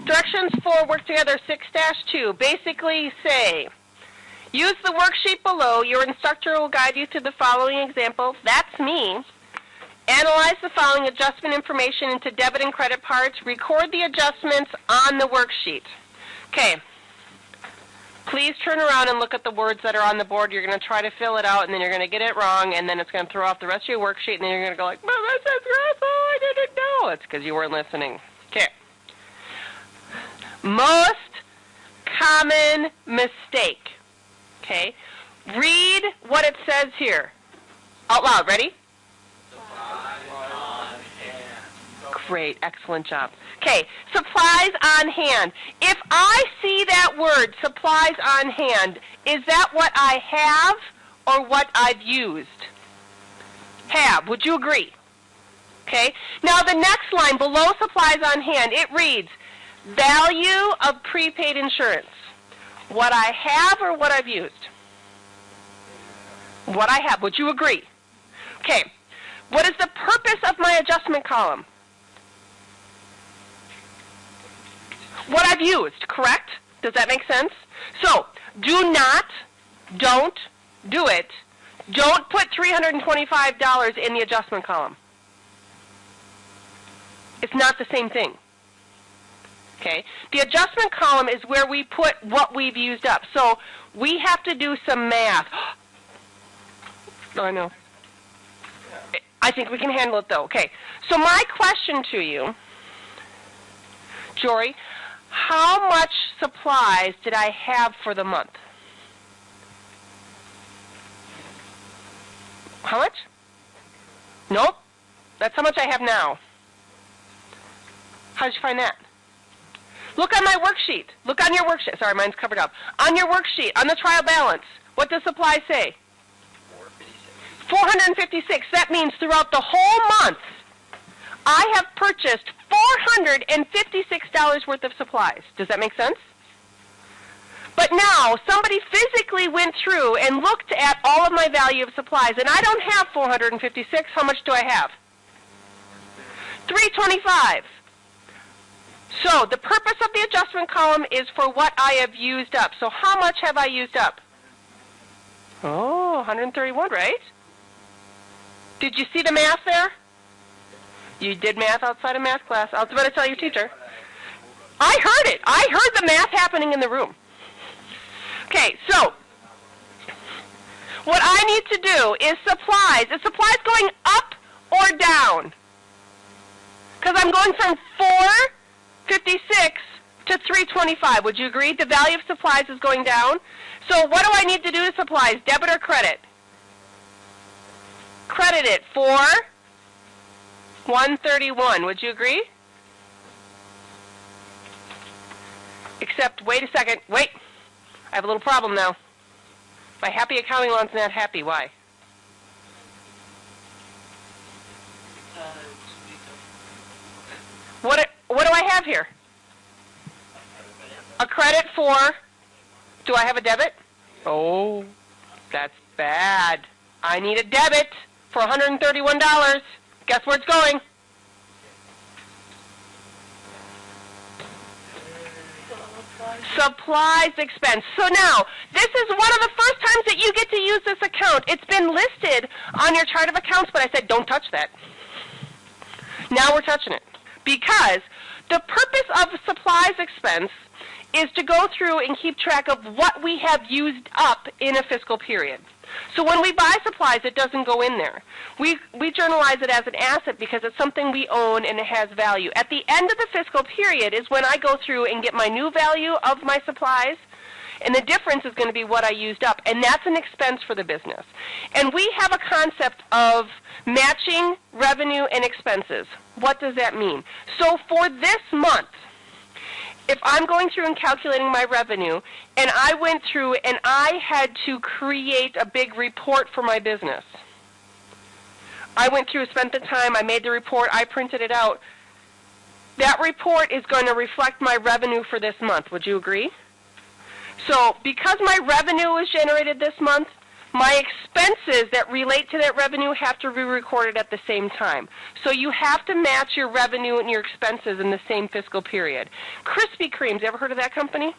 Directions for work together 6-2 basically say, use the worksheet below. Your instructor will guide you through the following example. That's me. Analyze the following adjustment information into debit and credit parts. Record the adjustments on the worksheet. Okay. Please turn around and look at the words that are on the board. You're going to try to fill it out, and then you're going to get it wrong, and then it's going to throw off the rest of your worksheet, and then you're going to go like, "Well, that says grass. Oh, I didn't know." It's because you weren't listening. Okay. Most common mistake. Okay. Read what it says here. Out loud. Ready? Great. Excellent job. Okay. Supplies on hand. If I see that word, supplies on hand, is that what I have or what I've used? Have. Would you agree? Okay. Now the next line below supplies on hand, it reads, value of prepaid insurance. What I have or what I've used? What I have. Would you agree? Okay. What is the purpose of my adjustment column? What I've used, correct? Does that make sense? So, don't do it. Don't put $325 in the adjustment column. It's not the same thing. Okay? The adjustment column is where we put what we've used up. So, we have to do some math. Oh, I know. I think we can handle it, though. Okay. So, my question to you, Jory, how much supplies did I have for the month? How much? Nope. That's how much I have now. How did you find that? Look on my worksheet. Look on your worksheet. Sorry, mine's covered up. On your worksheet, on the trial balance, what does supply say? 456. That means throughout the whole month, I have purchased $456 worth of supplies. Does that make sense? But now, somebody physically went through and looked at all of my value of supplies, and I don't have 456. How much do I have? 325. So, the purpose of the adjustment column is for what I have used up. So, how much have I used up? Oh, 131, right? Did you see the math there? You did math outside of math class. I was about to tell your teacher. I heard it. I heard the math happening in the room. Okay, so what I need to do is supplies. Is supplies going up or down? Because I'm going from 456 to 325. Would you agree? The value of supplies is going down. So what do I need to do to supplies? Debit or credit? Credit it for 131. Would you agree? Except, wait a second. Wait. I have a little problem now. My happy accounting lawn's not happy. Why? What do I have here? A credit for, do I have a debit? Oh, that's bad. I need a debit for $131. Guess where it's going? Supplies expense. So now, this is one of the first times that you get to use this account. It's been listed on your chart of accounts, but I said don't touch that. Now we're touching it. Because the purpose of supplies expense is to go through and keep track of what we have used up in a fiscal period. So when we buy supplies, it doesn't go in there. We journalize it as an asset because it's something we own and it has value. At the end of the fiscal period is when I go through and get my new value of my supplies, and the difference is going to be what I used up, and that's an expense for the business. And we have a concept of matching revenue and expenses. What does that mean? So for this month, if I'm going through and calculating my revenue, and I went through and I had to create a big report for my business, I went through, spent the time, I made the report, I printed it out, that report is going to reflect my revenue for this month. Would you agree? So because my revenue was generated this month, My expenses that relate to that revenue have to be recorded at the same time. So you have to match your revenue and your expenses in the same fiscal period. Krispy Kreme's, ever heard of that company?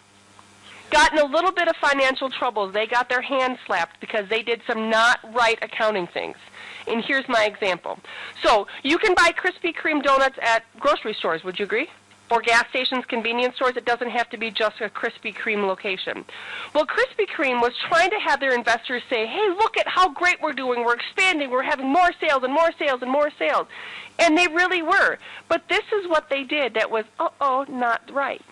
Got in a little bit of financial troubles. They got their hands slapped because they did some not right accounting things. And here's my example. So you can buy Krispy Kreme donuts at grocery stores, would you agree? Or gas stations, convenience stores. It doesn't have to be just a Krispy Kreme location. Well, Krispy Kreme was trying to have their investors say, hey, look at how great we're doing. We're expanding. We're having more sales and more sales and more sales. And they really were. But this is what they did that was, not right.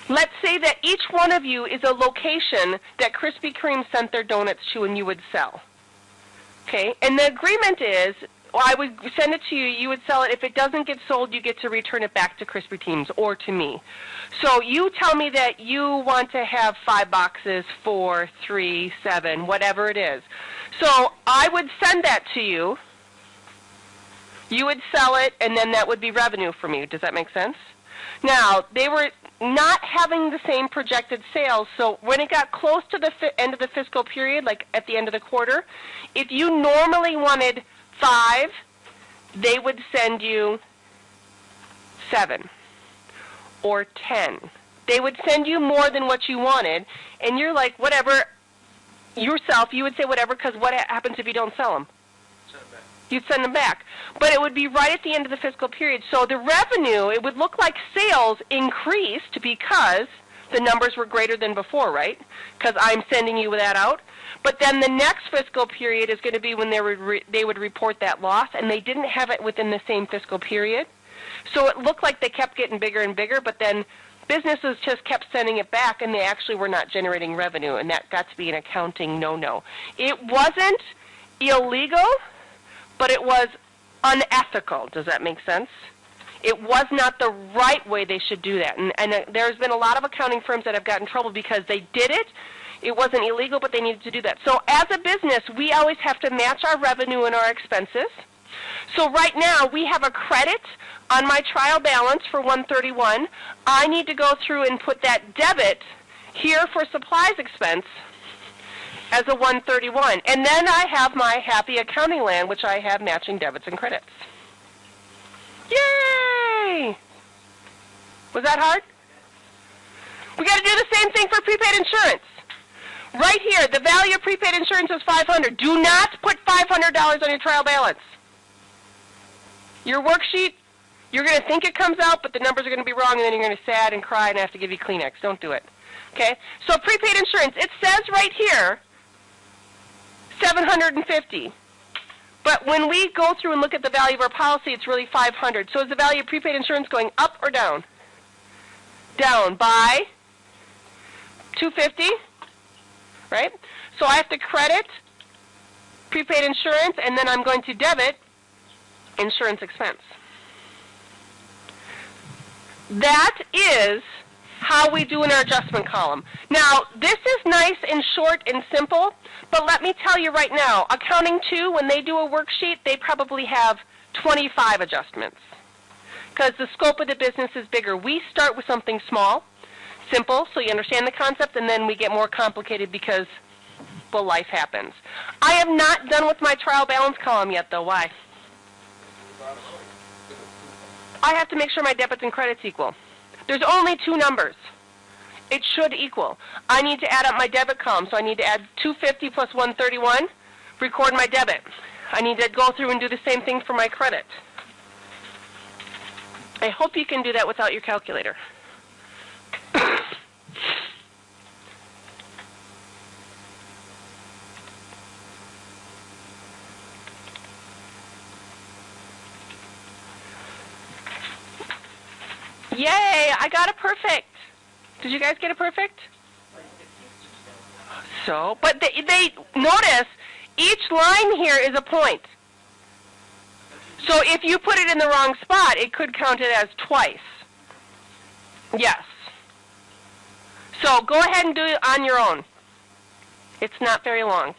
Let's say that each one of you is a location that Krispy Kreme sent their donuts to and you would sell. Okay? And the agreement is, I would send it to you, you would sell it. If it doesn't get sold, you get to return it back to Krispy Kreme's or to me. So you tell me that you want to have 5 boxes, 4, 3, 7, whatever it is. So I would send that to you. You would sell it, and then that would be revenue from you. Does that make sense? Now, they were not having the same projected sales, so when it got close to the end of the fiscal period, like at the end of the quarter, if you normally wanted 5, they would send you 7 or 10. They would send you more than what you wanted, and you're like, whatever, yourself, you would say whatever, because what happens if you don't sell them? You'd send them back. But it would be right at the end of the fiscal period. So the revenue, it would look like sales increased because the numbers were greater than before, right? Because I'm sending you that out. But then the next fiscal period is going to be when they would report that loss, and they didn't have it within the same fiscal period. So it looked like they kept getting bigger and bigger, but then businesses just kept sending it back, and they actually were not generating revenue, and that got to be an accounting no-no. It wasn't illegal, but it was unethical. Does that make sense? It was not the right way they should do that. And there's been a lot of accounting firms that have gotten in trouble because they did it. It wasn't illegal, but they needed to do that. So as a business, we always have to match our revenue and our expenses. So right now, we have a credit on my trial balance for 131. I need to go through and put that debit here for supplies expense as a 131. And then I have my happy accounting land, which I have matching debits and credits. Yay! Was that hard? We got to do the same thing for prepaid insurance. Right here, the value of prepaid insurance is $500. Do not put $500 on your trial balance. Your worksheet, you're going to think it comes out, but the numbers are going to be wrong, and then you're going to be sad and cry and have to give you Kleenex. Don't do it. Okay? So prepaid insurance, it says right here, $750. But when we go through and look at the value of our policy, it's really $500. So is the value of prepaid insurance going up or down? Down by $250, right? So I have to credit prepaid insurance, and then I'm going to debit insurance expense. That is how we do in our adjustment column. Now, this is nice and short and simple, but let me tell you right now, Accounting 2, when they do a worksheet, they probably have 25 adjustments because the scope of the business is bigger. We start with something small, simple, so you understand the concept, and then we get more complicated because, well, life happens. I have not done with my trial balance column yet, though. Why? I have to make sure my debits and credits equal. There's only 2 numbers. It should equal. I need to add up my debit column, so I need to add 250 plus 131, record my debit. I need to go through and do the same thing for my credit. I hope you can do that without your calculator. Yay, I got it perfect. Did you guys get it perfect? So, but they notice each line here is a point. So if you put it in the wrong spot, it could count it as twice. Yes. So go ahead and do it on your own. It's not very long.